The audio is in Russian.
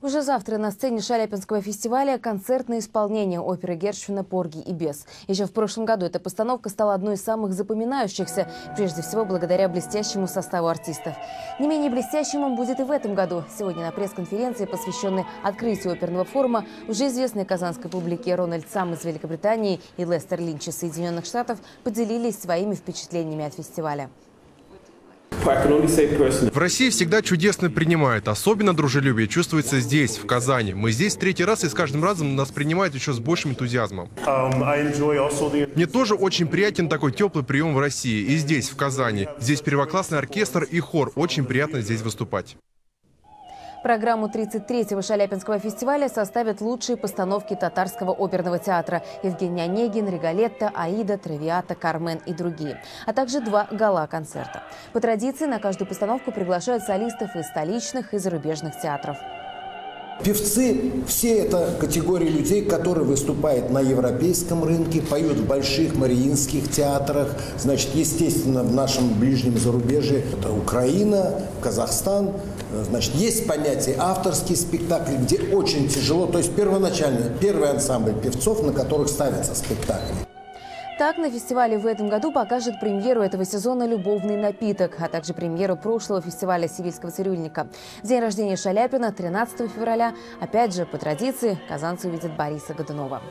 Уже завтра на сцене Шаляпинского фестиваля концертное исполнение оперы Гершвина «Порги и бес». Еще в прошлом году эта постановка стала одной из самых запоминающихся, прежде всего благодаря блестящему составу артистов. Не менее блестящим он будет и в этом году. Сегодня на пресс-конференции, посвященной открытию оперного форума, уже известные казанской публике Рональд Сам из Великобритании и Лестер Линч из Соединенных Штатов поделились своими впечатлениями от фестиваля. В России всегда чудесно принимают. Особенно дружелюбие чувствуется здесь, в Казани. Мы здесь третий раз, и с каждым разом нас принимают еще с большим энтузиазмом. Мне тоже очень приятен такой теплый прием в России и здесь, в Казани. Здесь первоклассный оркестр и хор. Очень приятно здесь выступать. Программу 33-го Шаляпинского фестиваля составят лучшие постановки Татарского оперного театра: Евгений Онегин, Риголетто, Аида, Травиата, Кармен и другие, а также 2 гала-концерта. По традиции на каждую постановку приглашают солистов из столичных и зарубежных театров. Певцы – все это категории людей, которые выступают на европейском рынке, поют в больших мариинских театрах. Значит, естественно, в нашем ближнем зарубежье это Украина, Казахстан. Значит, есть понятие авторский спектакль, где очень тяжело. То есть первоначально первый ансамбль певцов, на которых ставятся спектакли. Так, на фестивале в этом году покажет премьеру этого сезона «Любовный напиток», а также премьеру прошлого фестиваля «Сивильского цирюльника». День рождения Шаляпина 13 февраля. Опять же, по традиции, казанцы увидят Бориса Годунова.